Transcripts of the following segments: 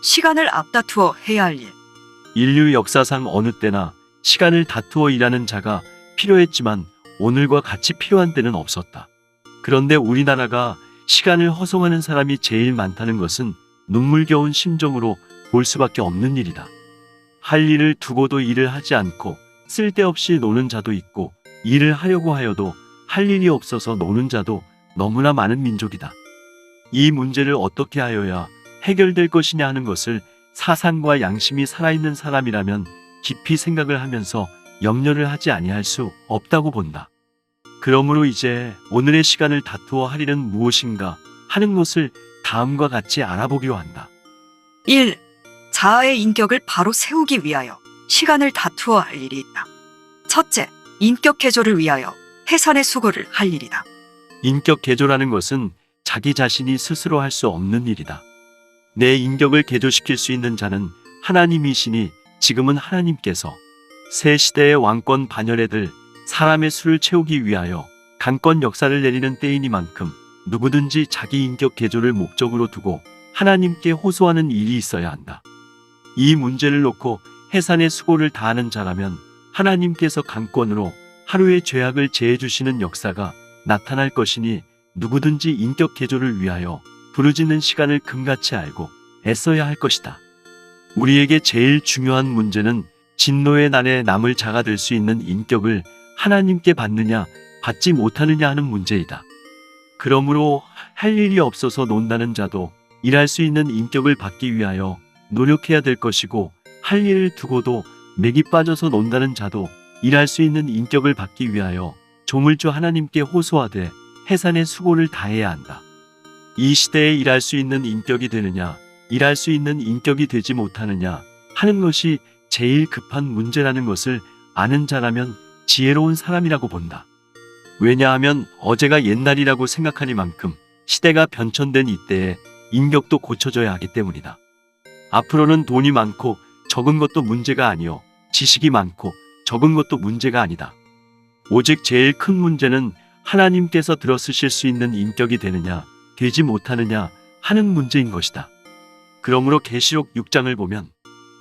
시간을 앞다투어 해야 할 일. 인류 역사상 어느 때나 시간을 다투어 일하는 자가 필요했지만 오늘과 같이 필요한 때는 없었다. 그런데 우리나라가 시간을 허송하는 사람이 제일 많다는 것은 눈물겨운 심정으로 볼 수밖에 없는 일이다. 할 일을 두고도 일을 하지 않고 쓸데없이 노는 자도 있고, 일을 하려고 하여도 할 일이 없어서 노는 자도 너무나 많은 민족이다. 이 문제를 어떻게 하여야 해결될 것이냐 하는 것을 사상과 양심이 살아있는 사람이라면 깊이 생각을 하면서 염려를 하지 아니할 수 없다고 본다. 그러므로 이제 오늘의 시간을 다투어 할 일은 무엇인가 하는 것을 다음과 같이 알아보기로 한다. 1. 자아의 인격을 바로 세우기 위하여 시간을 다투어 할 일이 있다. 첫째, 인격 개조를 위하여 해산의 수고를 할 일이다. 인격 개조라는 것은 자기 자신이 스스로 할 수 없는 일이다. 내 인격을 개조시킬 수 있는 자는 하나님이시니, 지금은 하나님께서 새 시대의 왕권 반열애들 사람의 수를 채우기 위하여 강권 역사를 내리는 때이니만큼 누구든지 자기 인격 개조를 목적으로 두고 하나님께 호소하는 일이 있어야 한다. 이 문제를 놓고 해산의 수고를 다하는 자라면 하나님께서 강권으로 하루의 죄악을 제해 주시는 역사가 나타날 것이니, 누구든지 인격 개조를 위하여 부르짖는 시간을 금같이 알고 애써야 할 것이다. 우리에게 제일 중요한 문제는 진노의 날에 남을 자가 될 수 있는 인격을 하나님께 받느냐 받지 못하느냐 하는 문제이다. 그러므로 할 일이 없어서 논다는 자도 일할 수 있는 인격을 받기 위하여 노력해야 될 것이고, 할 일을 두고도 맥이 빠져서 논다는 자도 일할 수 있는 인격을 받기 위하여 조물주 하나님께 호소하되 해산의 수고를 다해야 한다. 이 시대에 일할 수 있는 인격이 되느냐, 일할 수 있는 인격이 되지 못하느냐 하는 것이 제일 급한 문제라는 것을 아는 자라면 지혜로운 사람이라고 본다. 왜냐하면 어제가 옛날이라고 생각하니만큼 시대가 변천된 이때에 인격도 고쳐져야 하기 때문이다. 앞으로는 돈이 많고 적은 것도 문제가 아니요, 지식이 많고 적은 것도 문제가 아니다. 오직 제일 큰 문제는 하나님께서 들어쓰실 수 있는 인격이 되느냐 되지 못하느냐 하는 문제인 것이다. 그러므로 계시록 6장을 보면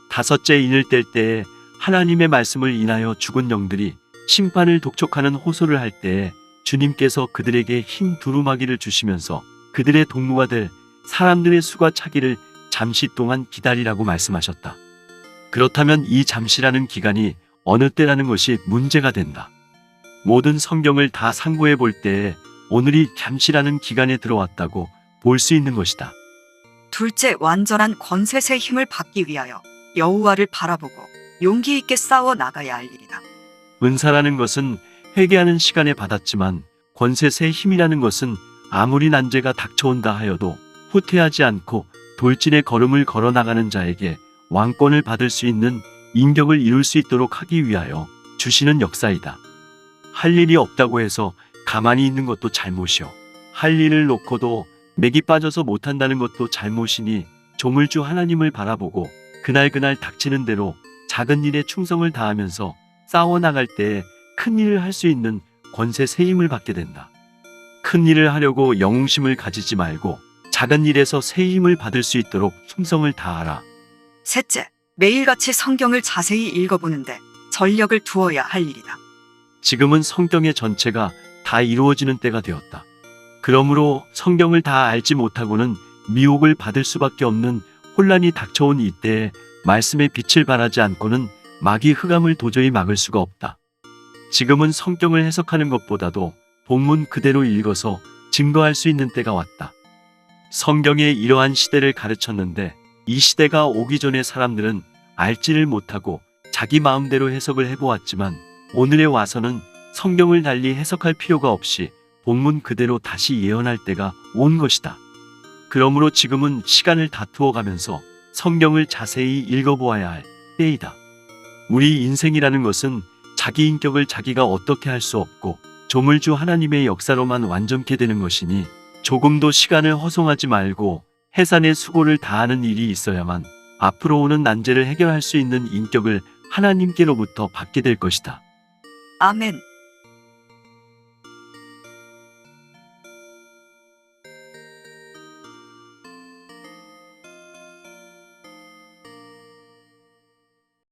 다섯째 인을 뗄 때에 하나님의 말씀을 인하여 죽은 영들이 심판을 독촉하는 호소를 할 때에 주님께서 그들에게 흰 두루마기를 주시면서 그들의 동무가 될 사람들의 수가 차기를 잠시 동안 기다리라고 말씀하셨다. 그렇다면 이 잠시라는 기간이 어느 때라는 것이 문제가 된다. 모든 성경을 다 상고해 볼 때에 오늘이 잠시라는 기간에 들어왔다고 볼 수 있는 것이다. 둘째, 완전한 권세의 힘을 받기 위하여 여호와를 바라보고 용기 있게 싸워 나가야 할 일이다. 은사라는 것은 회개하는 시간에 받았지만, 권세의 힘이라는 것은 아무리 난제가 닥쳐온다 하여도 후퇴하지 않고 돌진의 걸음을 걸어 나가는 자에게 왕권을 받을 수 있는 인격을 이룰 수 있도록 하기 위하여 주시는 역사이다. 할 일이 없다고 해서 가만히 있는 것도 잘못이요, 할 일을 놓고도 맥이 빠져서 못한다는 것도 잘못이니, 조물주 하나님을 바라보고 그날 닥치는 대로 작은 일에 충성을 다하면서 싸워나갈 때에 큰 일을 할 수 있는 권세 새 힘을 받게 된다. 큰 일을 하려고 영웅심을 가지지 말고 작은 일에서 새 힘을 받을 수 있도록 충성을 다하라. 셋째, 매일같이 성경을 자세히 읽어보는데 전력을 두어야 할 일이다. 지금은 성경의 전체가 다 이루어지는 때가 되었다. 그러므로 성경을 다 알지 못하고는 미혹을 받을 수밖에 없는 혼란이 닥쳐온 이때에 말씀의 빛을 발하지 않고는 마귀 흑암을 도저히 막을 수가 없다. 지금은 성경을 해석하는 것보다도 본문 그대로 읽어서 증거할 수 있는 때가 왔다. 성경에 이러한 시대를 가르쳤는데, 이 시대가 오기 전에 사람들은 알지를 못하고 자기 마음대로 해석을 해보았지만, 오늘에 와서는 성경을 달리 해석할 필요가 없이 본문 그대로 다시 예언할 때가 온 것이다. 그러므로 지금은 시간을 다투어 가면서 성경을 자세히 읽어보아야 할 때이다. 우리 인생이라는 것은 자기 인격을 자기가 어떻게 할 수 없고 조물주 하나님의 역사로만 완전케 되는 것이니, 조금도 시간을 허송하지 말고 해산의 수고를 다하는 일이 있어야만 앞으로 오는 난제를 해결할 수 있는 인격을 하나님께로부터 받게 될 것이다. 아멘.